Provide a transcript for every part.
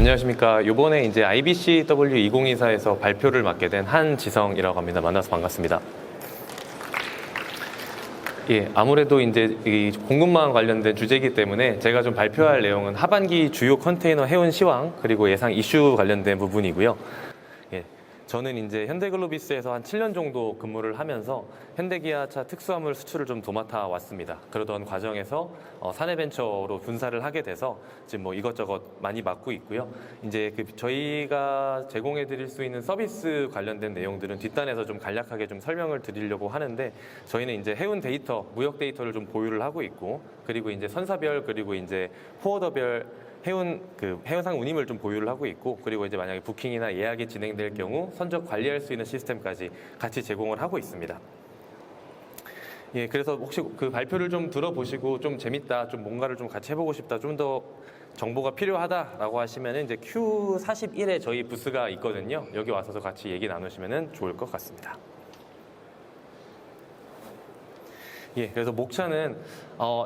안녕하십니까. 요번에 이제 IBCW 2024에서 발표를 맡게 된 한지성이라고 합니다. 만나서 반갑습니다. 예, 아무래도 이제 이 공급망 관련된 주제이기 때문에 제가 좀 발표할 내용은 하반기 주요 컨테이너 해운 시황 그리고 예상 이슈 관련된 부분이고요. 예, 저는 이제 현대글로비스에서 한 7년 정도 근무를 하면서 현대기아차 특수화물 수출을 좀 도맡아 왔습니다. 그러던 과정에서 사내벤처로 분사를 하게 돼서 지금 뭐 이것저것 많이 맡고 있고요. 이제 저희가 제공해 드릴 수 있는 서비스 관련된 내용들은 뒷단에서 좀 간략하게 좀 설명을 드리려고 하는데, 저희는 이제 해운 데이터, 무역 데이터를 좀 보유를 하고 있고, 그리고 이제 선사별 그리고 이제 포워더별 해운상 운임을 좀 보유를 하고 있고, 그리고 이제 만약에 부킹이나 예약이 진행될 경우 선적 관리할 수 있는 시스템까지 같이 제공을 하고 있습니다. 예, 그래서 혹시 그 발표를 좀 들어보시고 좀 재밌다, 좀 뭔가를 좀 같이 해보고 싶다, 좀 더 정보가 필요하다라고 하시면은 이제 Q41에 저희 부스가 있거든요. 여기 와서 같이 얘기 나누시면은 좋을 것 같습니다. 예, 그래서 목차는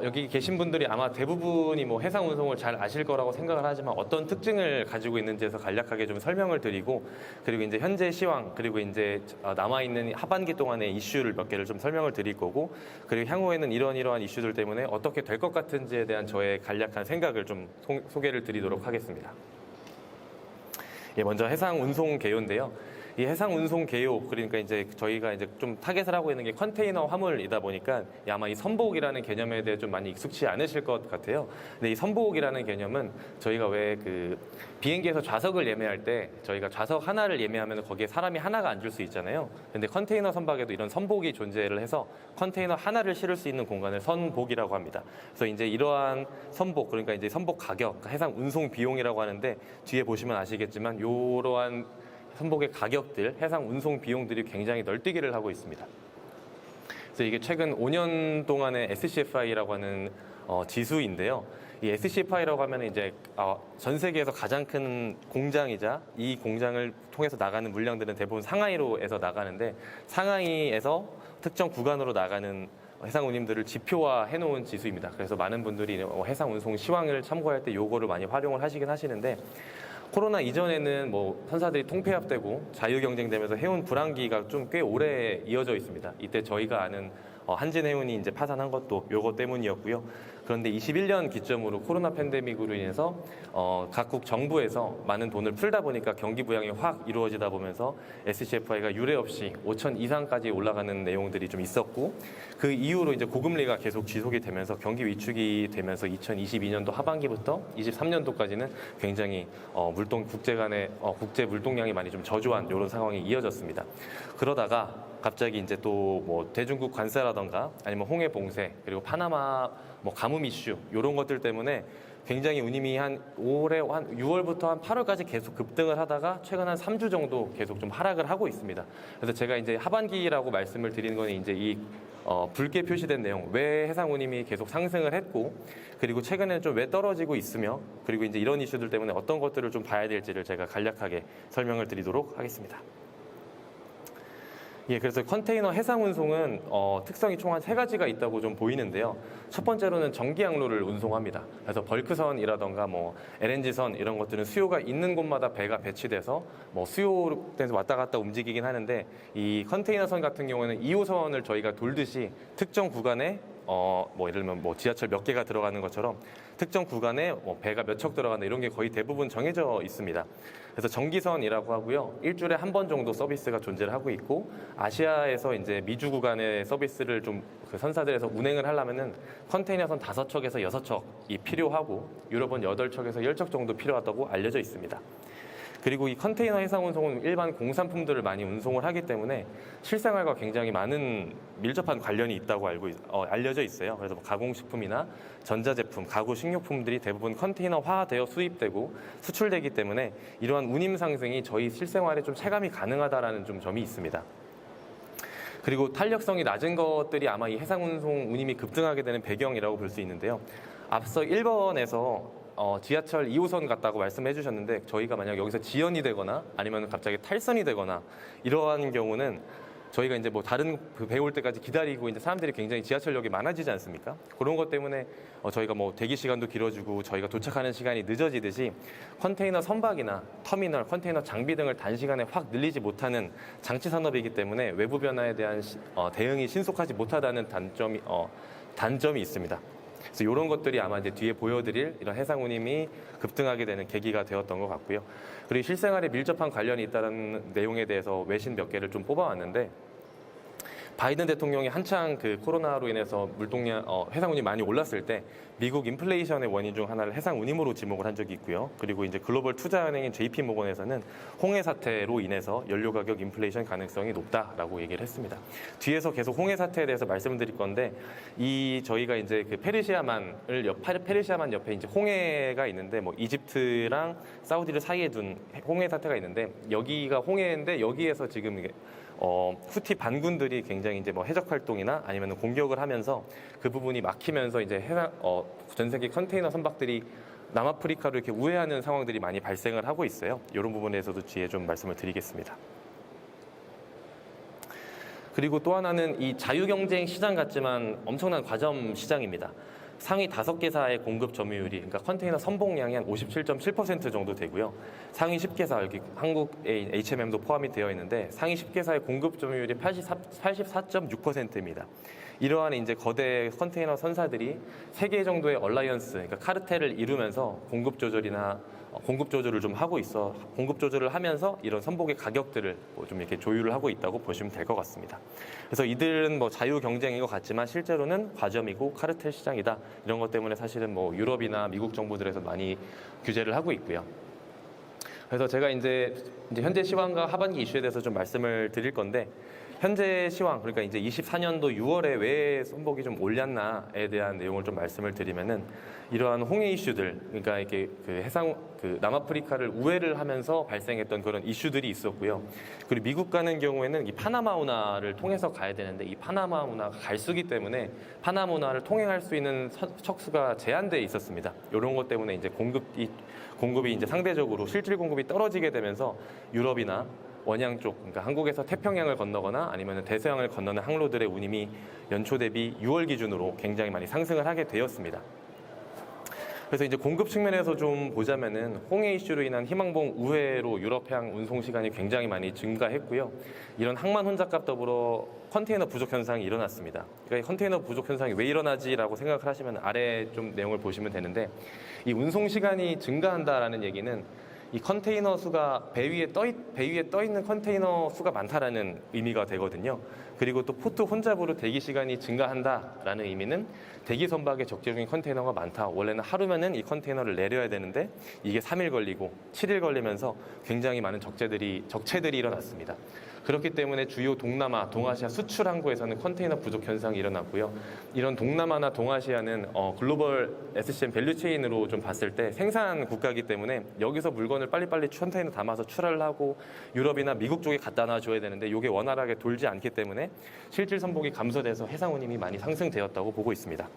여기 계신 분들이 아마 대부분이 뭐 해상 운송을 잘 아실 거라고 생각을 하지만 어떤 특징을 가지고 있는지에서 간략하게 좀 설명을 드리고, 그리고 이제 현재 시황, 그리고 이제 남아 있는 하반기 동안의 이슈를 몇 개를 좀 설명을 드릴 거고, 그리고 향후에는 이러한 이슈들 때문에 어떻게 될 것 같은지에 대한 저의 간략한 생각을 좀 소개를 드리도록 하겠습니다. 예, 먼저 해상 운송 개요인데요. 이 해상 운송 개요, 그러니까 이제 저희가 이제 좀 타겟을 하고 있는 게 컨테이너 화물이다 보니까 아마 이 선복이라는 개념에 대해 좀 많이 익숙치 않으실 것 같아요. 근데 이 선복이라는 개념은 저희가 왜 그 비행기에서 좌석을 예매할 때 저희가 좌석 하나를 예매하면 거기에 사람이 하나가 앉을 수 있잖아요. 근데 컨테이너 선박에도 이런 선복이 존재를 해서 컨테이너 하나를 실을 수 있는 공간을 선복이라고 합니다. 그래서 이제 이러한 선복, 그러니까 이제 선복 가격, 그러니까 해상 운송 비용이라고 하는데, 뒤에 보시면 아시겠지만 이러한 선복의 가격들, 해상 운송 비용들이 굉장히 널뛰기를 하고 있습니다. 그래서 이게 최근 5년 동안의 SCFI라고 하는 지수인데요. 이 SCFI라고 하면 이제 전 세계에서 가장 큰 공장이자 이 공장을 통해서 나가는 물량들은 대부분 상하이로에서 나가는데, 상하이에서 특정 구간으로 나가는 해상 운임들을 지표화해 놓은 지수입니다. 그래서 많은 분들이 해상 운송 시황을 참고할 때 요거를 많이 활용을 하시긴 하시는데, 코로나 이전에는 뭐 선사들이 통폐합되고 자유경쟁되면서 해운 불황기가 좀 꽤 오래 이어져 있습니다. 이때 저희가 아는 한진해운이 이제 파산한 것도 요거 때문이었고요. 그런데 21년 기점으로 코로나 팬데믹으로 인해서 각국 정부에서 많은 돈을 풀다 보니까 경기 부양이 확 이루어지다 보면서 SCFI가 유례 없이 5천 이상까지 올라가는 내용들이 좀 있었고, 그 이후로 이제 고금리가 계속 지속이 되면서 경기 위축이 되면서 2022년도 하반기부터 23년도까지는 굉장히 국제 물동량이 많이 좀 저조한 이런 상황이 이어졌습니다. 그러다가 갑자기 이제 또 뭐 대중국 관세라던가 아니면 홍해 봉쇄, 그리고 파나마 뭐 가뭄 이슈, 이런 것들 때문에 굉장히 운임이 올해 한 6월부터 한 8월까지 계속 급등을 하다가 최근 한 3주 정도 계속 좀 하락을 하고 있습니다. 그래서 제가 이제 하반기라고 말씀을 드리는 건 이제 이 붉게 표시된 내용, 왜 해상 운임이 계속 상승을 했고, 그리고 최근에는 좀 왜 떨어지고 있으며, 그리고 이제 이런 이슈들 때문에 어떤 것들을 좀 봐야 될지를 제가 간략하게 설명을 드리도록 하겠습니다. 예, 그래서 컨테이너 해상 운송은 특성이 총 한 3가지가 있다고 좀 보이는데요. 첫 번째로는 전기 항로를 운송합니다. 그래서 벌크선이라던가 뭐 LNG선 이런 것들은 수요가 있는 곳마다 배가 배치돼서 뭐 수요돼서 왔다 갔다 움직이긴 하는데, 이 컨테이너선 같은 경우는 2호선을 저희가 돌듯이 특정 구간에 뭐 예를 들면 뭐 지하철 몇 개가 들어가는 것처럼 특정 구간에 배가 몇 척 들어간다, 이런 게 거의 대부분 정해져 있습니다. 그래서 정기선이라고 하고요. 일주일에 한 번 정도 서비스가 존재를 하고 있고, 아시아에서 이제 미주 구간의 서비스를 좀 그 선사들에서 운행을 하려면은 컨테이너선 5척에서 6척이 필요하고, 유럽은 8척에서 10척 정도 필요하다고 알려져 있습니다. 그리고 이 컨테이너 해상 운송은 일반 공산품들을 많이 운송을 하기 때문에 실생활과 굉장히 많은 밀접한 관련이 있다고 알려져 있어요. 그래서 뭐 가공식품이나 전자제품, 가구 식료품들이 대부분 컨테이너화되어 수입되고 수출되기 때문에 이러한 운임 상승이 저희 실생활에 좀 체감이 가능하다라는 좀 점이 있습니다. 그리고 탄력성이 낮은 것들이 아마 이 해상 운송 운임이 급등하게 되는 배경이라고 볼 수 있는데요. 앞서 1번에서 지하철 2호선 같다고 말씀해 주셨는데, 저희가 만약 여기서 지연이 되거나 아니면 갑자기 탈선이 되거나 이러한 경우는 저희가 이제 뭐 다른 그 배 올 때까지 기다리고 이제 사람들이 굉장히 지하철역이 많아지지 않습니까? 그런 것 때문에 저희가 뭐 대기 시간도 길어지고 저희가 도착하는 시간이 늦어지듯이 컨테이너 선박이나 터미널, 컨테이너 장비 등을 단시간에 확 늘리지 못하는 장치 산업이기 때문에 외부 변화에 대한 대응이 신속하지 못하다는 단점이 있습니다. 그래서 이런 것들이 아마 이제 뒤에 보여드릴 이런 해상 운임이 급등하게 되는 계기가 되었던 것 같고요. 그리고 실생활에 밀접한 관련이 있다는 내용에 대해서 외신 몇 개를 좀 뽑아왔는데, 바이든 대통령이 한창 그 코로나로 인해서 해상 운임이 많이 올랐을 때 미국 인플레이션의 원인 중 하나를 해상 운임으로 지목을 한 적이 있고요. 그리고 이제 글로벌 투자은행인 JP 모건에서는 홍해 사태로 인해서 연료 가격 인플레이션 가능성이 높다라고 얘기를 했습니다. 뒤에서 계속 홍해 사태에 대해서 말씀드릴 건데, 저희가 이제 그 페르시아만 옆에 이제 홍해가 있는데, 뭐 이집트랑 사우디를 사이에 둔 홍해 사태가 있는데, 여기가 홍해인데 여기에서 지금 이게 후티 반군들이 굉장히 이제 뭐 해적 활동이나 아니면 공격을 하면서 그 부분이 막히면서 이제 전 세계 컨테이너 선박들이 남아프리카로 이렇게 우회하는 상황들이 많이 발생을 하고 있어요. 이런 부분에 대해서도 뒤에 좀 말씀을 드리겠습니다. 그리고 또 하나는 이 자유경쟁 시장 같지만 엄청난 과점 시장입니다. 상위 5개사의 공급 점유율이, 그러니까 컨테이너 선봉량이 한 57.7% 정도 되고요. 상위 10개사, 여기 한국의 HMM도 포함이 되어 있는데 상위 10개사의 공급 점유율이 84.6%입니다. 이러한 이제 거대 컨테이너 선사들이 3개 정도의 얼라이언스, 그러니까 카르텔을 이루면서 공급 조절을 좀 하고 있어. 공급 조절을 하면서 이런 선복의 가격들을 좀 이렇게 조율을 하고 있다고 보시면 될 것 같습니다. 그래서 이들은 뭐 자유 경쟁인 것 같지만 실제로는 과점이고 카르텔 시장이다. 이런 것 때문에 사실은 뭐 유럽이나 미국 정부들에서 많이 규제를 하고 있고요. 그래서 제가 이제 현재 시황과 하반기 이슈에 대해서 좀 말씀을 드릴 건데, 현재 시황, 그러니까 이제 24년도 6월에 왜 선복이 좀 올랐나에 대한 내용을 좀 말씀을 드리면은, 이러한 홍해 이슈들, 그러니까 이렇게 남아프리카를 우회를 하면서 발생했던 그런 이슈들이 있었고요. 그리고 미국 가는 경우에는 이 파나마 운하를 통해서 가야 되는데, 이 파나마 운하가 갈수기 때문에 파나마 운하를 통행할 수 있는 척수가 제한되어 있었습니다. 이런 것 때문에 이제 공급이 이제 상대적으로 실질 공급이 떨어지게 되면서 유럽이나 원양 쪽, 그러니까 한국에서 태평양을 건너거나 아니면 대서양을 건너는 항로들의 운임이 연초 대비 6월 기준으로 굉장히 많이 상승을 하게 되었습니다. 그래서 이제 공급 측면에서 좀 보자면은 홍해 이슈로 인한 희망봉 우회로 유럽향 운송 시간이 굉장히 많이 증가했고요. 이런 항만 혼잡값 더불어 컨테이너 부족 현상이 일어났습니다. 그러니까 컨테이너 부족 현상이 왜 일어나지라고 생각을 하시면 아래 좀 내용을 보시면 되는데, 이 운송 시간이 증가한다라는 얘기는 이 컨테이너 수가 배 위에 떠 있는 컨테이너 수가 많다라는 의미가 되거든요. 그리고 또 포트 혼잡으로 대기 시간이 증가한다라는 의미는 대기 선박에 적재적인 컨테이너가 많다. 원래는 하루면은 이 컨테이너를 내려야 되는데 이게 3일 걸리고 7일 걸리면서 굉장히 많은 적체들이 일어났습니다. 그렇기 때문에 주요 동남아, 동아시아 수출 항구에서는 컨테이너 부족 현상이 일어났고요. 이런 동남아나 동아시아는 글로벌 SCM 밸류 체인으로 좀 봤을 때 생산 국가이기 때문에 여기서 물건을 빨리빨리 컨테이너 담아서 출하를 하고 유럽이나 미국 쪽에 갖다 놔줘야 되는데 이게 원활하게 돌지 않기 때문에 실질 선복이 감소돼서 해상 운임이 많이 상승되었다고 보고 있습니다.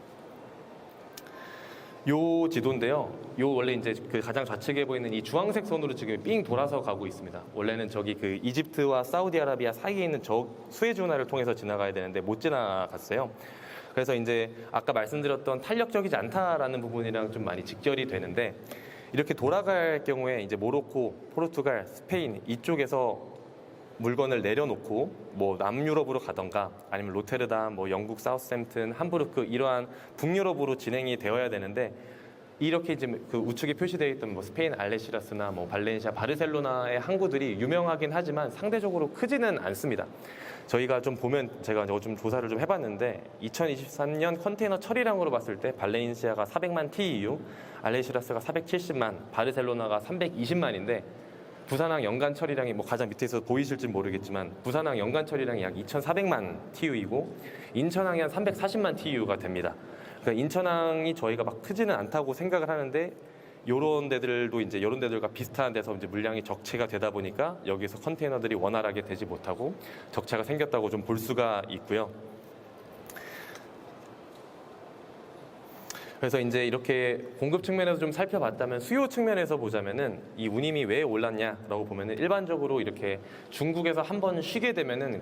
요 지도인데요. 요 원래 이제 그 가장 좌측에 보이는 이 주황색 선으로 지금 삥 돌아서 가고 있습니다. 원래는 저기 그 이집트와 사우디아라비아 사이에 있는 저 수에즈 운하를 통해서 지나가야 되는데 못 지나갔어요. 그래서 이제 아까 말씀드렸던 탄력적이지 않다라는 부분이랑 좀 많이 직결이 되는데, 이렇게 돌아갈 경우에 이제 모로코, 포르투갈, 스페인 이쪽에서 물건을 내려놓고 뭐 남유럽으로 가던가 아니면 로테르담, 뭐 영국 사우스햄튼, 함부르크 이러한 북유럽으로 진행이 되어야 되는데, 이렇게 이제 그 우측에 표시되어 있던 뭐 스페인 알레시라스나 뭐 발렌시아, 바르셀로나의 항구들이 유명하긴 하지만 상대적으로 크지는 않습니다. 저희가 좀 보면 제가 좀 조사를 좀 해봤는데 2023년 컨테이너 처리량으로 봤을 때 발렌시아가 400만 TEU, 알레시라스가 470만, 바르셀로나가 320만인데 부산항 연간 처리량이 뭐 가장 밑에서 보이실지 모르겠지만 부산항 연간 처리량이 약 2,400만 TU이고 인천항이 한 340만 TU가 됩니다. 그러니까 인천항이 저희가 막 크지는 않다고 생각을 하는데 요런 데들도 이제 요런 데들과 비슷한 데서 이제 물량이 적체가 되다 보니까 여기서 컨테이너들이 원활하게 되지 못하고 적체가 생겼다고 좀 볼 수가 있고요. 그래서 이제 이렇게 공급 측면에서 좀 살펴봤다면 수요 측면에서 보자면은 이 운임이 왜 올랐냐라고 보면은 일반적으로 이렇게 중국에서 한번 쉬게 되면은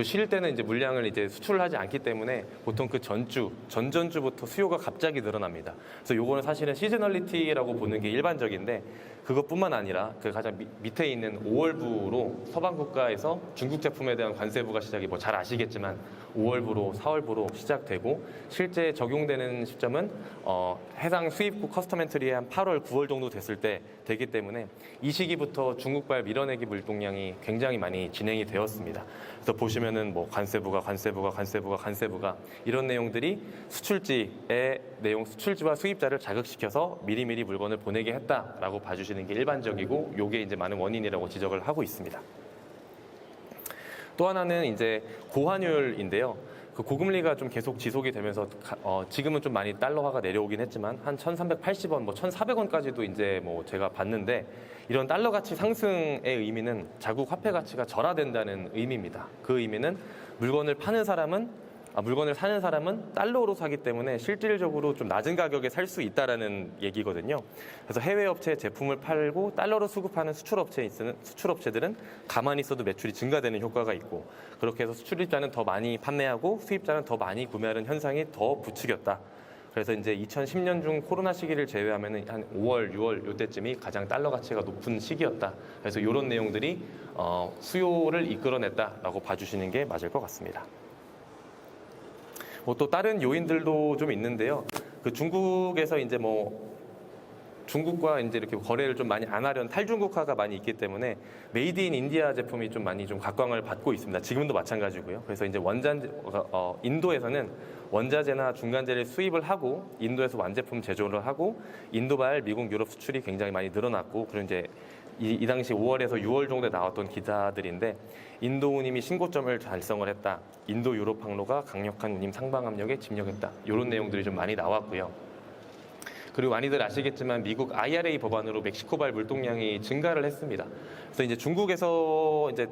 쉴 때는 이제 물량을 이제 수출을 하지 않기 때문에 보통 그 전전주부터 수요가 갑자기 늘어납니다. 그래서 요거는 사실은 시즈널리티라고 보는 게 일반적인데 그것뿐만 아니라 그 가장 밑에 있는 5월부로 서방 국가에서 중국 제품에 대한 관세부가 시작이 뭐 잘 아시겠지만 5월부로 4월부로 시작되고 실제 적용되는 시점은 해당 수입국 커스텀 엔트리에 한 8월, 9월 정도 됐을 때 되기 때문에 이 시기부터 중국발 밀어내기 물동량이 굉장히 많이 진행이 되었습니다. 그래서 보시면은 뭐 관세부가 이런 내용들이 수출지의 내용, 수출지와 수입자를 자극시켜서 미리미리 물건을 보내게 했다라고 봐주시는 게 일반적이고 요게 이제 많은 원인이라고 지적을 하고 있습니다. 또 하나는 이제 고환율인데요. 그 고금리가 좀 계속 지속이 되면서 지금은 좀 많이 달러화가 내려오긴 했지만 한 1,380원, 뭐 1,400원까지도 이제 뭐 제가 봤는데 이런 달러 가치 상승의 의미는 자국 화폐 가치가 절하된다는 의미입니다. 그 의미는 물건을 사는 사람은 달러로 사기 때문에 실질적으로 좀 낮은 가격에 살 수 있다라는 얘기거든요. 그래서 해외 업체에 제품을 팔고 달러로 수급하는 수출업체들은 가만히 있어도 매출이 증가되는 효과가 있고 그렇게 해서 수출입자는 더 많이 판매하고 수입자는 더 많이 구매하는 현상이 더 부추겼다. 그래서 이제 2010년 중 코로나 시기를 제외하면 한 5월, 6월 이때쯤이 가장 달러 가치가 높은 시기였다. 그래서 이런 내용들이 수요를 이끌어냈다라고 봐주시는 게 맞을 것 같습니다. 뭐 또 다른 요인들도 좀 있는데요. 그 중국에서 이제 뭐 중국과 이제 이렇게 거래를 좀 많이 안 하려는 탈중국화가 많이 있기 때문에 메이드 인 인디아 제품이 좀 많이 좀 각광을 받고 있습니다. 지금도 마찬가지고요. 그래서 이제 인도에서는 원자재나 중간재를 수입을 하고 인도에서 완제품 제조를 하고 인도발 미국 유럽 수출이 굉장히 많이 늘어났고 그리고 이제 이 당시 5월에서 6월 정도에 나왔던 기사들인데 인도 운임이 신고점을 달성을 했다. 인도 유럽 항로가 강력한 운임 상방 압력에 집력했다. 이런 내용들이 좀 많이 나왔고요. 그리고 많이들 아시겠지만 미국 IRA 법안으로 멕시코발 물동량이 증가를 했습니다. 그래서 이제 중국에서 이제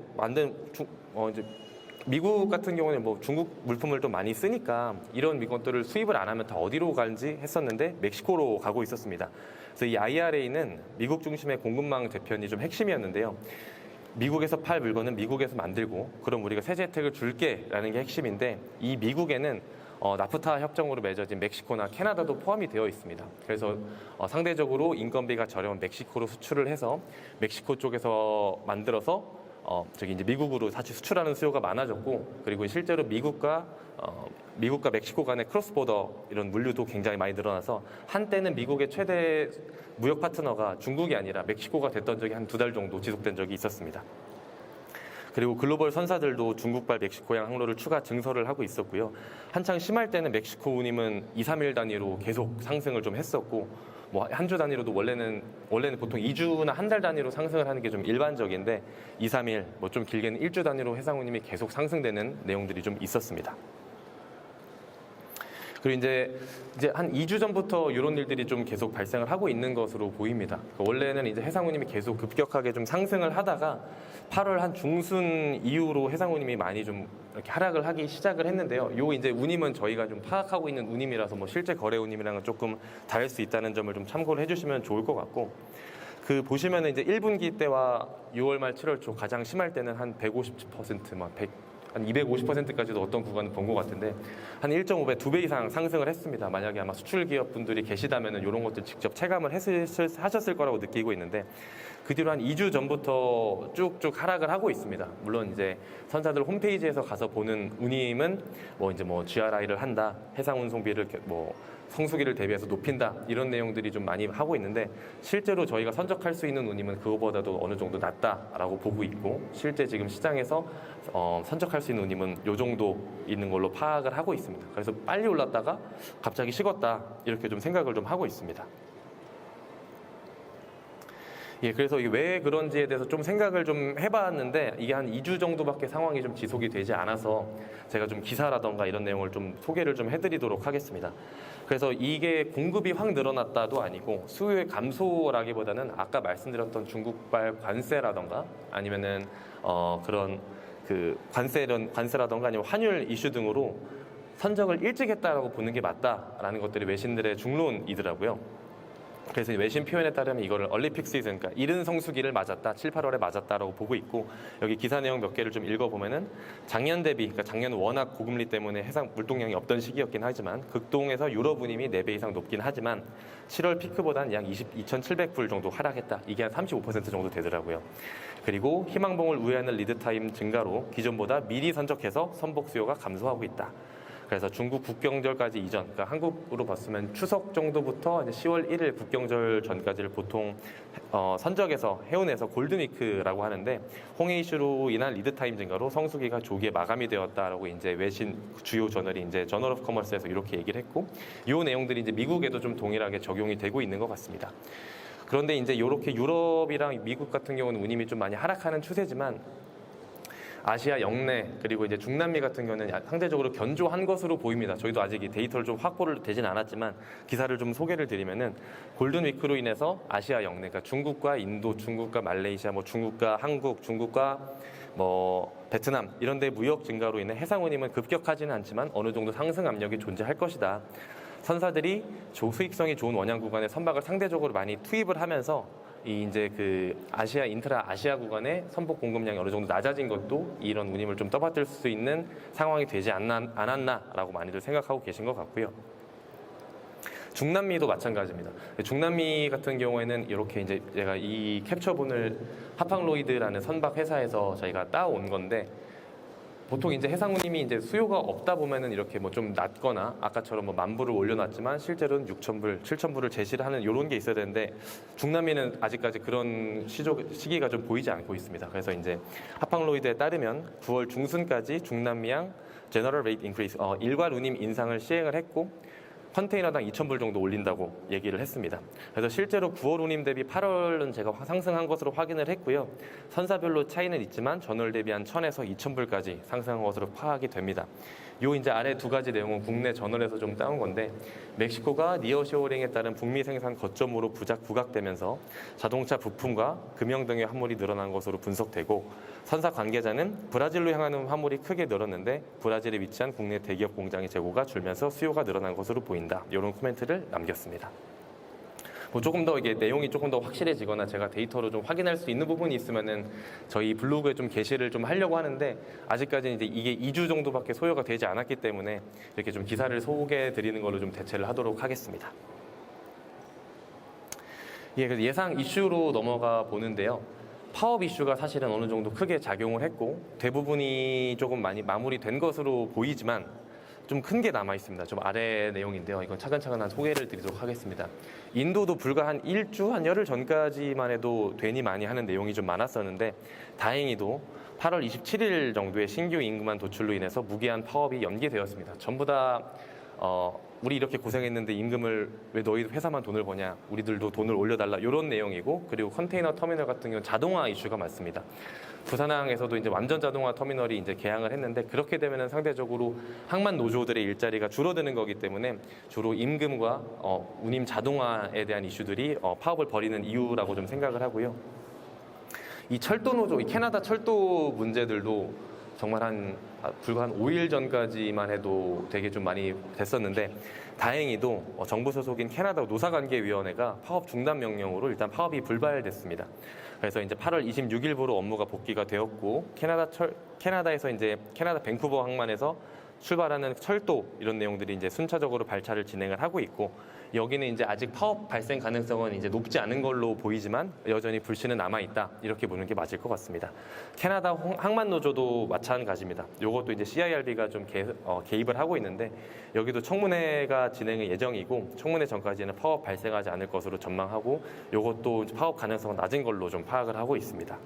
이제 미국 같은 경우는 뭐 중국 물품을 좀 많이 쓰니까 이런 물건들을 수입을 안 하면 다 어디로 가는지 했었는데 멕시코로 가고 있었습니다. 그래서 이 IRA는 미국 중심의 공급망 재편이 좀 핵심이었는데요. 미국에서 팔 물건은 미국에서 만들고 그럼 우리가 세제 혜택을 줄게라는 게 핵심인데 이 미국에는 나프타 협정으로 맺어진 멕시코나 캐나다도 포함이 되어 있습니다. 그래서 상대적으로 인건비가 저렴한 멕시코로 수출을 해서 멕시코 쪽에서 만들어서 이제 미국으로 사실 수출하는 수요가 많아졌고 그리고 실제로 미국과 멕시코 간의 크로스보더 이런 물류도 굉장히 많이 늘어나서 한때는 미국의 최대 무역 파트너가 중국이 아니라 멕시코가 됐던 적이 한 2달 정도 지속된 적이 있었습니다. 그리고 글로벌 선사들도 중국발 멕시코양 항로를 추가 증설을 하고 있었고요. 한창 심할 때는 멕시코 운임은 2, 3일 단위로 계속 상승을 좀 했었고 뭐 한 주 단위로도 원래는 보통 2주나 한 달 단위로 상승을 하는 게 좀 일반적인데 2, 3일 뭐 좀 길게는 1주 단위로 해상 운임이 계속 상승되는 내용들이 좀 있었습니다. 그리고 이제 한 2주 전부터 이런 일들이 좀 계속 발생을 하고 있는 것으로 보입니다. 원래는 이제 해상운임이 계속 급격하게 좀 상승을 하다가 8월 한 중순 이후로 해상운임이 많이 좀 이렇게 하락을 하기 시작을 했는데요. 요 이제 운임은 저희가 좀 파악하고 있는 운임이라서 뭐 실제 거래 운임이랑은 조금 다를 수 있다는 점을 좀 참고를 해주시면 좋을 것 같고. 그 보시면은 이제 1분기 때와 6월 말 7월 초 가장 심할 때는 한 150%, 한 250%까지도 어떤 구간은 본 것 같은데 한 1.5배, 2배 이상 상승을 했습니다. 만약에 아마 수출 기업 분들이 계시다면 이런 것들 직접 체감을 하셨을 거라고 느끼고 있는데 그 뒤로 한 2주 전부터 쭉쭉 하락을 하고 있습니다. 물론 이제 선사들 홈페이지에서 가서 보는 운임은 뭐 GRI를 한다, 해상 운송비를 뭐 성수기를 대비해서 높인다 이런 내용들이 좀 많이 하고 있는데 실제로 저희가 선적할 수 있는 운임은 그거보다도 어느 정도 낮다라고 보고 있고 실제 지금 시장에서 선적할 수 있는 운임은 요 정도 있는 걸로 파악을 하고 있습니다. 그래서 빨리 올랐다가 갑자기 식었다 이렇게 좀 생각을 좀 하고 있습니다. 예, 그래서 이게 왜 그런지에 대해서 좀 생각을 좀 해봤는데 이게 한 2주 정도밖에 상황이 좀 지속이 되지 않아서 제가 좀 기사라던가 이런 내용을 좀 소개를 좀 해드리도록 하겠습니다. 그래서 이게 공급이 확 늘어났다도 아니고 수요의 감소라기보다는 아까 말씀드렸던 중국발 관세라던가 아니면은 그런 그 관세라던가 아니면 환율 이슈 등으로 선적을 일찍 했다라고 보는 게 맞다라는 것들이 외신들의 중론이더라고요. 그래서 외신 표현에 따르면 이거를 early peak season, 그러니까 이른 성수기를 맞았다, 7, 8월에 맞았다라고 보고 있고, 여기 기사 내용 몇 개를 좀 읽어보면은 작년 대비, 그러니까 작년은 워낙 고금리 때문에 해상 물동량이 없던 시기였긴 하지만 극동에서 유럽 운임이 4배 이상 높긴 하지만 7월 피크보다는 약 2,700불 정도 하락했다. 이게 한 35% 정도 되더라고요. 그리고 희망봉을 우회하는 리드타임 증가로 기존보다 미리 선적해서 선복 수요가 감소하고 있다. 그래서 중국 국경절까지 이전, 그러니까 한국으로 봤으면 추석 정도부터 이제 10월 1일 국경절 전까지를 보통 선적에서 해운에서 골든위크라고 하는데, 홍해 이슈로 인한 리드타임 증가로 성수기가 조기에 마감이 되었다라고 이제 외신 주요 저널이 이제 저널 오브 커머스에서 이렇게 얘기를 했고, 이 내용들이 이제 미국에도 좀 동일하게 적용이 되고 있는 것 같습니다. 그런데 이제 이렇게 유럽이랑 미국 같은 경우는 운임이 좀 많이 하락하는 추세지만, 아시아 영내 그리고 이제 중남미 같은 경우는 상대적으로 견조한 것으로 보입니다. 저희도 아직 이 데이터를 좀 확보를 되진 않았지만 기사를 좀 소개를 드리면은, 골든 위크로 인해서 아시아 영내, 그러니까 중국과 인도, 중국과 말레이시아, 뭐 중국과 한국, 중국과 뭐 베트남 이런 데 무역 증가로 인해 해상 운임은 급격하지는 않지만 어느 정도 상승 압력이 존재할 것이다. 선사들이 수익성이 좋은 원양 구간에 선박을 상대적으로 많이 투입을 하면서 이 이제 그 아시아 인트라 아시아 구간의 선복 공급량이 어느 정도 낮아진 것도 이런 운임을 좀 떠받들 수 있는 상황이 되지 않았나라고 많이들 생각하고 계신 것 같고요. 중남미도 마찬가지입니다. 중남미 같은 경우에는 이렇게 이제 제가 이 캡처본을 하팡로이드라는 선박 회사에서 저희가 따온 건데, 보통 이제 해상 운임이 이제 수요가 없다 보면은 이렇게 뭐 좀 낮거나 아까처럼 뭐 10,000불을 올려놨지만 실제로는 6,000불, 7,000불을 제시를 하는 이런 게 있어야 되는데, 중남미는 아직까지 그런 시기가 좀 보이지 않고 있습니다. 그래서 이제 하팡로이드에 따르면 9월 중순까지 중남미양 제너럴 레이트 인크리스, 일괄 운임 인상을 시행을 했고, 컨테이너당 2,000불 정도 올린다고 얘기를 했습니다. 그래서 실제로 9월 운임 대비 8월은 제가 상승한 것으로 확인을 했고요. 선사별로 차이는 있지만 전월 대비 한 1,000에서 2,000불까지 상승한 것으로 파악이 됩니다. 요 이제 아래 두 가지 내용은 국내 저널에서 좀 따온 건데, 멕시코가 니어쇼어링에 따른 북미 생산 거점으로 부각되면서 자동차 부품과 금형 등의 화물이 늘어난 것으로 분석되고, 선사 관계자는 브라질로 향하는 화물이 크게 늘었는데 브라질에 위치한 국내 대기업 공장의 재고가 줄면서 수요가 늘어난 것으로 보인다. 이런 코멘트를 남겼습니다. 뭐 조금 더 이게 내용이 조금 더 확실해지거나 제가 데이터로 좀 확인할 수 있는 부분이 있으면은 저희 블로그에 좀 게시를 좀 하려고 하는데, 아직까지는 이제 이게 2주 정도밖에 소요가 되지 않았기 때문에 이렇게 좀 기사를 소개해 드리는 걸로 좀 대체를 하도록 하겠습니다. 그래서 예상 이슈로 넘어가 보는데요. 파업 이슈가 사실은 어느 정도 크게 작용을 했고 대부분이 조금 많이 마무리된 것으로 보이지만 좀 큰 게 남아 있습니다. 좀 아래 내용인데요. 이건 차근차근 한 소개를 드리도록 하겠습니다. 인도도 불과 한 일주, 한 열흘 전까지만 해도 되니 많이 하는 내용이 좀 많았었는데, 다행히도 8월 27일 정도의 신규 임금안 도출로 인해서 무기한 파업이 연기되었습니다. 전부 다 우리 이렇게 고생했는데 임금을 왜 너희 회사만 돈을 버냐, 우리들도 돈을 올려달라, 이런 내용이고, 그리고 컨테이너 터미널 같은 경우는 자동화 이슈가 많습니다. 부산항에서도 이제 완전 자동화 터미널이 이제 개항을 했는데, 그렇게 되면은 상대적으로 항만 노조들의 일자리가 줄어드는 거기 때문에 주로 임금과 운임 자동화에 대한 이슈들이 파업을 벌이는 이유라고 좀 생각을 하고요. 이 철도 노조, 이 캐나다 철도 문제들도 정말 불과 한 5일 전까지만 해도 되게 좀 많이 됐었는데, 다행히도 정부 소속인 캐나다 노사관계위원회가 파업 중단 명령으로 일단 파업이 불발됐습니다. 그래서 이제 8월 26일부로 업무가 복귀가 되었고, 캐나다에서 이제 캐나다 밴쿠버 항만에서 출발하는 철도 이런 내용들이 이제 순차적으로 발차를 진행을 하고 있고, 여기는 이제 아직 파업 발생 가능성은 이제 높지 않은 걸로 보이지만 여전히 불씨는 남아 있다, 이렇게 보는 게 맞을 것 같습니다. 캐나다 항만 노조도 마찬가지입니다. 이것도 이제 CIRB가 좀 개입을 하고 있는데, 여기도 청문회가 진행의 예정이고 청문회 전까지는 파업 발생하지 않을 것으로 전망하고, 이것도 파업 가능성은 낮은 걸로 좀 파악을 하고 있습니다.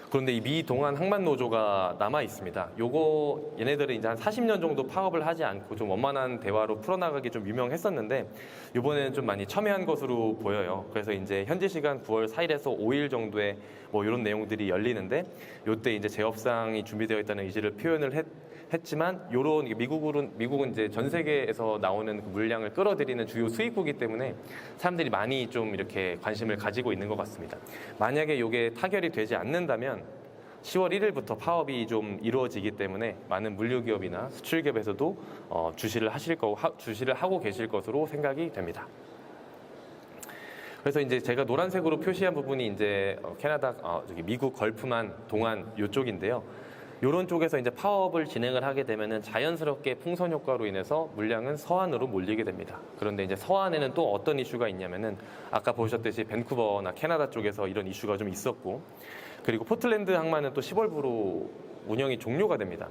그런데 이 미 동안 항만 노조가 남아 있습니다. 요거 얘네들은 이제 한 40년 정도 파업을 하지 않고 좀 원만한 대화로 풀어나가기 좀 유명했었는데, 이번에는 좀 많이 첨예한 것으로 보여요. 그래서 이제 현지 시간 9월 4일에서 5일 정도에 뭐 이런 내용들이 열리는데, 요때 이제 재협상이 준비되어 있다는 의지를 표현을 했지만, 요런 미국은 이제 전 세계에서 나오는 그 물량을 끌어들이는 주요 수입국이기 때문에 사람들이 많이 좀 이렇게 관심을 가지고 있는 것 같습니다. 만약에 요게 타결이 되지 않는다면 10월 1일부터 파업이 좀 이루어지기 때문에 많은 물류기업이나 수출기업에서도 주시를 하고 계실 것으로 생각이 됩니다. 그래서 이제 제가 노란색으로 표시한 부분이 이제 캐나다, 미국 걸프만 동안 이쪽인데요. 이런 쪽에서 이제 파업을 진행을 하게 되면은 자연스럽게 풍선 효과로 인해서 물량은 서안으로 몰리게 됩니다. 그런데 이제 서안에는 또 어떤 이슈가 있냐면은 아까 보셨듯이 밴쿠버나 캐나다 쪽에서 이런 이슈가 좀 있었고, 그리고 포틀랜드 항만은 또 10월부로 운영이 종료가 됩니다.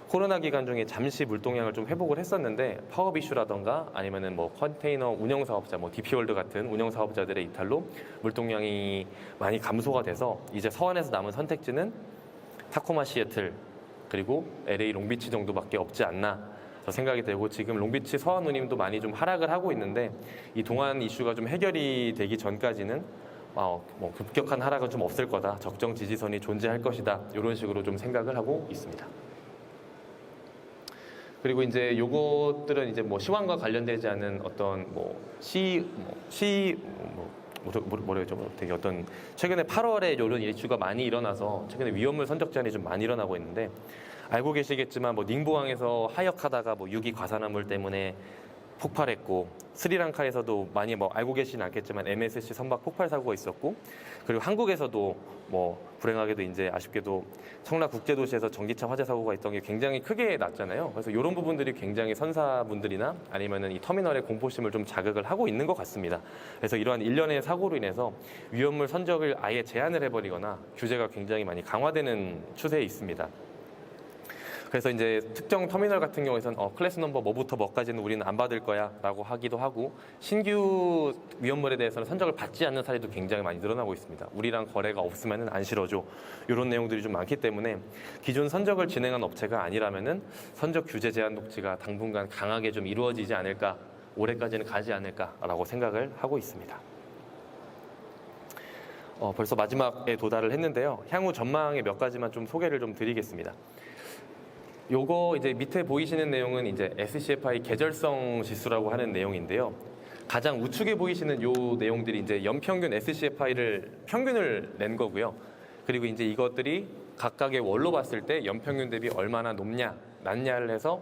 코로나 기간 중에 잠시 물동량을 좀 회복을 했었는데 파업 이슈라던가 아니면은 뭐 컨테이너 운영 사업자, 뭐 DP월드 같은 운영 사업자들의 이탈로 물동량이 많이 감소가 돼서 이제 서안에서 남은 선택지는 타코마 시애틀 그리고 LA 롱비치 정도밖에 없지 않나 생각이 되고, 지금 롱비치 서안 운임도 많이 좀 하락을 하고 있는데 이 동안 이슈가 좀 해결이 되기 전까지는 뭐 급격한 하락은 좀 없을 거다, 적정 지지선이 존재할 것이다, 이런 식으로 좀 생각을 하고 있습니다. 그리고 이제 요것들은 이제 뭐 시황과 관련되지 않은 어떤 뭐래죠? 되게 어떤 최근에 8월에 이런 이슈가 많이 일어나서 최근에 위험물 선적 제한이 좀 많이 일어나고 있는데, 알고 계시겠지만 뭐 닝보항에서 하역하다가 뭐 유기 과산화물 때문에 폭발했고, 스리랑카에서도 많이 뭐 알고 계시진 않겠지만 MSC 선박 폭발 사고가 있었고, 그리고 한국에서도 뭐 불행하게도 이제 아쉽게도 청라 국제도시에서 전기차 화재 사고가 있던 게 굉장히 크게 났잖아요. 그래서 이런 부분들이 굉장히 선사분들이나 아니면은 이 터미널의 공포심을 좀 자극을 하고 있는 것 같습니다. 그래서 이러한 일련의 사고로 인해서 위험물 선적을 아예 제한을 해버리거나 규제가 굉장히 많이 강화되는 추세에 있습니다. 그래서 이제 특정 터미널 같은 경우에는 클래스 넘버 뭐부터 뭐까지는 우리는 안 받을 거야 라고 하기도 하고, 신규 위험물에 대해서는 선적을 받지 않는 사례도 굉장히 많이 늘어나고 있습니다. 우리랑 거래가 없으면 안 실어줘, 이런 내용들이 좀 많기 때문에 기존 선적을 진행한 업체가 아니라면은 선적 규제 제한 녹지가 당분간 강하게 좀 이루어지지 않을까, 올해까지는 가지 않을까라고 생각을 하고 있습니다. 벌써 마지막에 도달을 했는데요. 향후 전망의 몇 가지만 좀 소개를 좀 드리겠습니다. 요거 이제 밑에 보이시는 내용은 이제 SCFI 계절성 지수라고 하는 내용인데요. 가장 우측에 보이시는 요 내용들이 이제 연평균 SCFI를 평균을 낸 거고요. 그리고 이제 이것들이 각각의 월로 봤을 때 연평균 대비 얼마나 높냐, 낮냐를 해서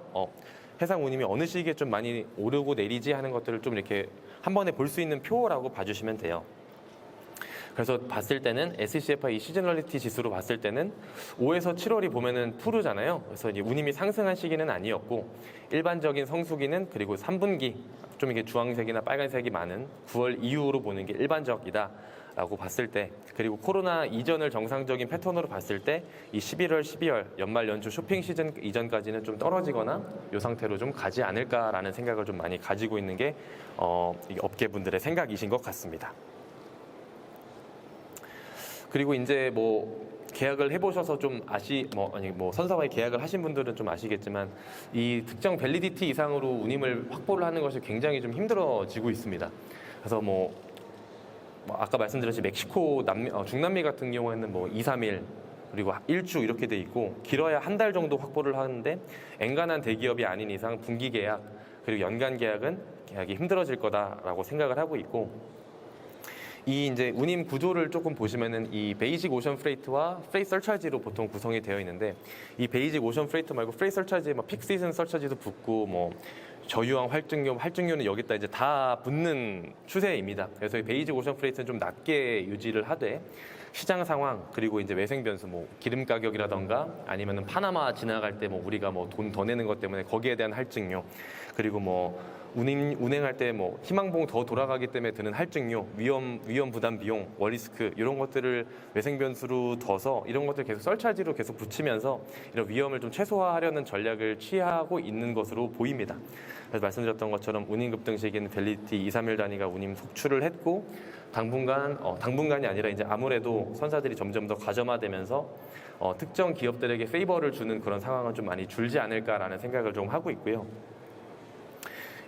해상 운임이 어느 시기에 좀 많이 오르고 내리지 하는 것들을 좀 이렇게 한 번에 볼 수 있는 표라고 봐주시면 돼요. 그래서 봤을 때는 SCFI 시즈널리티 지수로 봤을 때는 5에서 7월이 보면은 푸르잖아요. 그래서 이제 운임이 상승한 시기는 아니었고, 일반적인 성수기는 그리고 3분기 좀 이게 주황색이나 빨간색이 많은 9월 이후로 보는 게 일반적이다라고 봤을 때, 그리고 코로나 이전을 정상적인 패턴으로 봤을 때 이 11월, 12월 연말 연초 쇼핑 시즌 이전까지는 좀 떨어지거나 이 상태로 좀 가지 않을까라는 생각을 좀 많이 가지고 있는 게 업계분들의 생각이신 것 같습니다. 그리고 이제 뭐 계약을 해보셔서 좀 선사와의 계약을 하신 분들은 좀 아시겠지만, 이 특정 밸리디티 이상으로 운임을 확보를 하는 것이 굉장히 좀 힘들어지고 있습니다. 그래서 뭐 아까 말씀드렸듯이 멕시코, 중남미 같은 경우에는 뭐 2, 3일 그리고 1주 이렇게 돼 있고, 길어야 한 달 정도 확보를 하는데 엔간한 대기업이 아닌 이상 분기 계약 그리고 연간 계약이 힘들어질 거다라고 생각을 하고 있고, 이 이제 운임 구조를 조금 보시면은 이 베이직 오션 프레이트와 프레이트 서차지로 보통 구성이 되어 있는데, 이 베이직 오션 프레이트 말고 프레이트 서차지에 뭐 픽 시즌 서차지도 붙고, 뭐 저유황 할증료는 여기다 이제 다 붙는 추세입니다. 그래서 이 베이직 오션 프레이트는 좀 낮게 유지를 하되, 시장 상황 그리고 이제 외생 변수, 뭐 기름 가격이라던가 아니면은 파나마 지나갈 때 뭐 우리가 뭐 돈 더 내는 것 때문에 거기에 대한 할증료, 그리고 뭐 운행할 때 뭐 희망봉 더 돌아가기 때문에 드는 할증료, 위험 부담 비용, 월리스크, 이런 것들을 외생 변수로 둬서 이런 것들 계속 썰차지로 계속 붙이면서 이런 위험을 좀 최소화하려는 전략을 취하고 있는 것으로 보입니다. 그래서 말씀드렸던 것처럼 운임 급등 시기는 밸리티 2, 3일 단위가 운임 속출을 했고, 당분간이 아니라 이제 아무래도 선사들이 점점 더 가점화되면서 특정 기업들에게 페이버를 주는 그런 상황은 좀 많이 줄지 않을까라는 생각을 좀 하고 있고요.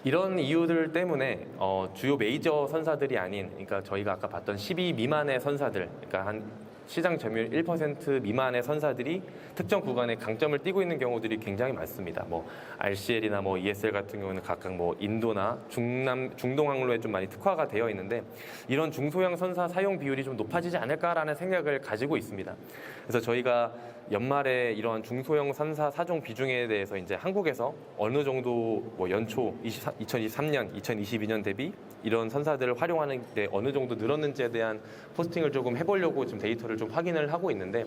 이런 이유들 때문에 주요 메이저 선사들이 아닌, 그러니까 저희가 아까 봤던 12 미만의 선사들, 그러니까 한 시장 점유율 1% 미만의 선사들이 특정 구간에 강점을 띠고 있는 경우들이 굉장히 많습니다. 뭐 RCL이나 뭐 ESL 같은 경우는 각각 뭐 인도나 중동 항로에 좀 많이 특화가 되어 있는데 이런 중소형 선사 사용 비율이 좀 높아지지 않을까라는 생각을 가지고 있습니다. 그래서 저희가 연말에 이러한 중소형 선사 사종 비중에 대해서 이제 한국에서 어느 정도 뭐 연초 2023년, 2022년 대비 이런 선사들을 활용하는 데 어느 정도 늘었는지에 대한 포스팅을 조금 해보려고 지금 데이터를 좀 확인을 하고 있는데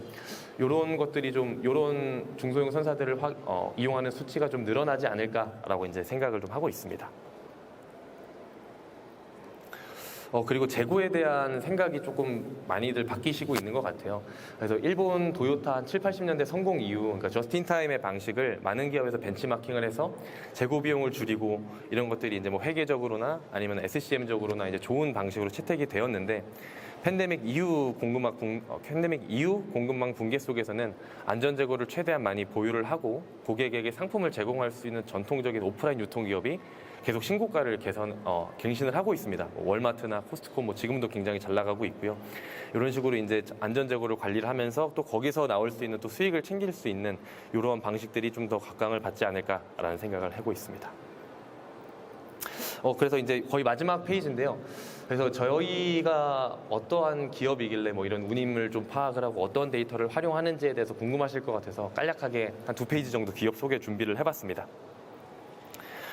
이런 것들이 좀 이런 중소형 선사들을 이용하는 수치가 좀 늘어나지 않을까라고 이제 생각을 좀 하고 있습니다. 그리고 재고에 대한 생각이 조금 많이들 바뀌시고 있는 것 같아요. 그래서 일본 도요타 한 7, 80년대 성공 이후, 그러니까 저스틴타임의 방식을 많은 기업에서 벤치마킹을 해서 재고 비용을 줄이고 이런 것들이 이제 뭐 회계적으로나 아니면 SCM적으로나 이제 좋은 방식으로 채택이 되었는데 팬데믹 이후 공급망 붕괴 속에서는 안전 재고를 최대한 많이 보유를 하고 고객에게 상품을 제공할 수 있는 전통적인 오프라인 유통기업이 계속 신고가를 갱신을 하고 있습니다. 월마트나 코스트코 뭐 지금도 굉장히 잘 나가고 있고요. 이런 식으로 이제 안전 재고를 관리를 하면서 또 거기서 나올 수 있는 또 수익을 챙길 수 있는 이러한 방식들이 좀 더 각광을 받지 않을까라는 생각을 하고 있습니다. 그래서 이제 거의 마지막 페이지인데요. 그래서 저희가 어떠한 기업이길래 뭐 이런 운임을 좀 파악을 하고 어떤 데이터를 활용하는지에 대해서 궁금하실 것 같아서 간략하게 한 2페이지 정도 기업 소개 준비를 해봤습니다.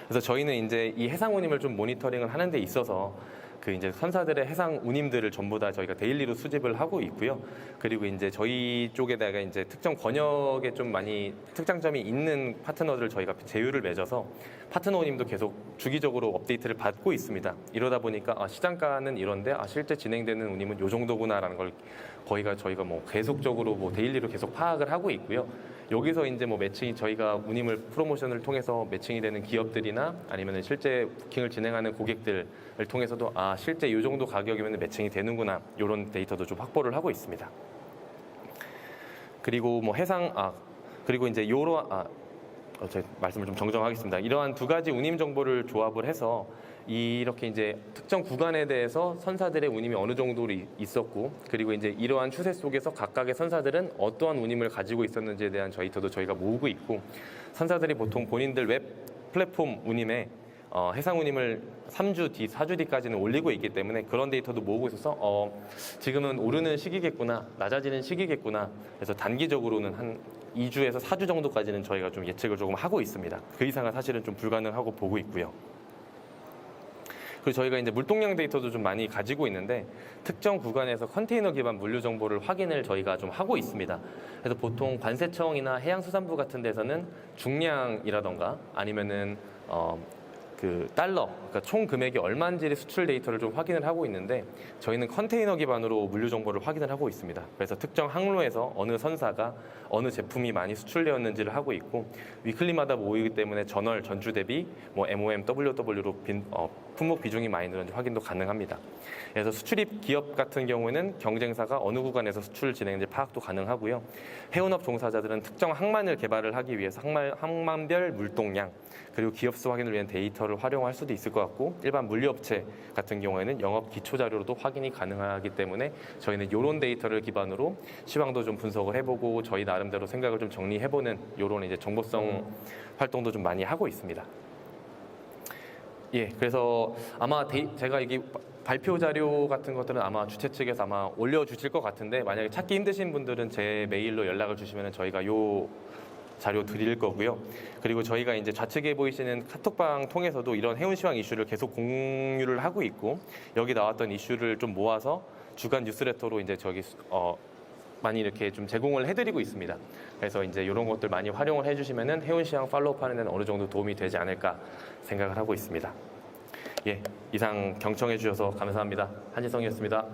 그래서 저희는 이제 이 해상 운임을 좀 모니터링을 하는 데 있어서 그 이제 선사들의 해상 운임들을 전부 다 저희가 데일리로 수집을 하고 있고요. 그리고 이제 저희 쪽에다가 이제 특정 권역에 좀 많이 특장점이 있는 파트너들을 저희가 제휴를 맺어서 파트너 운임도 계속 주기적으로 업데이트를 받고 있습니다. 이러다 보니까 시장가는 이런데 실제 진행되는 운임은 요 정도구나라는 걸 저희가 뭐 계속적으로 뭐 데일리로 계속 파악을 하고 있고요. 여기서 이제 뭐 매칭이 저희가 운임을 프로모션을 통해서 매칭이 되는 기업들이나 아니면 실제 부킹을 진행하는 고객들을 통해서도 실제 이 정도 가격이면 매칭이 되는구나 이런 데이터도 좀 확보를 하고 있습니다. 그리고 뭐 그리고 이제 제 말씀을 좀 정정하겠습니다. 이러한 두 가지 운임 정보를 조합을 해서 이렇게 이제 특정 구간에 대해서 선사들의 운임이 어느 정도 있었고 그리고 이제 이러한 추세 속에서 각각의 선사들은 어떠한 운임을 가지고 있었는지에 대한 데이터도 저희가 모으고 있고 선사들이 보통 본인들 웹 플랫폼 운임에 해상 운임을 3주 뒤, 4주 뒤까지는 올리고 있기 때문에 그런 데이터도 모으고 있어서 지금은 오르는 시기겠구나, 낮아지는 시기겠구나. 그래서 단기적으로는 한 2주에서 4주 정도까지는 저희가 좀 예측을 조금 하고 있습니다. 그 이상은 사실은 좀 불가능하고 보고 있고요. 그리고 저희가 이제 물동량 데이터도 좀 많이 가지고 있는데 특정 구간에서 컨테이너 기반 물류 정보를 확인을 저희가 좀 하고 있습니다. 그래서 보통 관세청이나 해양수산부 같은 데서는 중량이라던가 아니면은 그 달러, 그러니까 총 금액이 얼마인지의 수출 데이터를 좀 확인을 하고 있는데 저희는 컨테이너 기반으로 물류 정보를 확인을 하고 있습니다. 그래서 특정 항로에서 어느 선사가 어느 제품이 많이 수출되었는지를 하고 있고 위클리마다 모이기 때문에 전월, 전주 대비 뭐 MOM, WW로 품목 비중이 많이 늘었는지 확인도 가능합니다. 그래서 수출입 기업 같은 경우에는 경쟁사가 어느 구간에서 수출을 진행했는지 파악도 가능하고요. 해운업 종사자들은 특정 항만을 개발을 하기 위해서 항만별 물동량 그리고 기업수 확인을 위한 데이터를 활용할 수도 있을 것 같고 일반 물류업체 같은 경우에는 영업 기초 자료로도 확인이 가능하기 때문에 저희는 이런 데이터를 기반으로 시황도 좀 분석을 해보고 저희 나름대로 생각을 좀 정리해보는 이런 이제 정보성 활동도 좀 많이 하고 있습니다. 그래서 아마 제가 이게 발표 자료 같은 것들은 아마 주최 측에서 아마 올려주실 것 같은데 만약에 찾기 힘드신 분들은 제 메일로 연락을 주시면 저희가 요 자료 드릴 거고요. 그리고 저희가 이제 좌측에 보이시는 카톡방 통해서도 이런 해운시황 이슈를 계속 공유를 하고 있고 여기 나왔던 이슈를 좀 모아서 주간 뉴스레터로 이제 많이 이렇게 좀 제공을 해드리고 있습니다. 그래서 이제 이런 것들 많이 활용을 해주시면은 해운시황 팔로우하는 데는 어느 정도 도움이 되지 않을까 생각을 하고 있습니다. 이상 경청해 주셔서 감사합니다. 한지성이었습니다.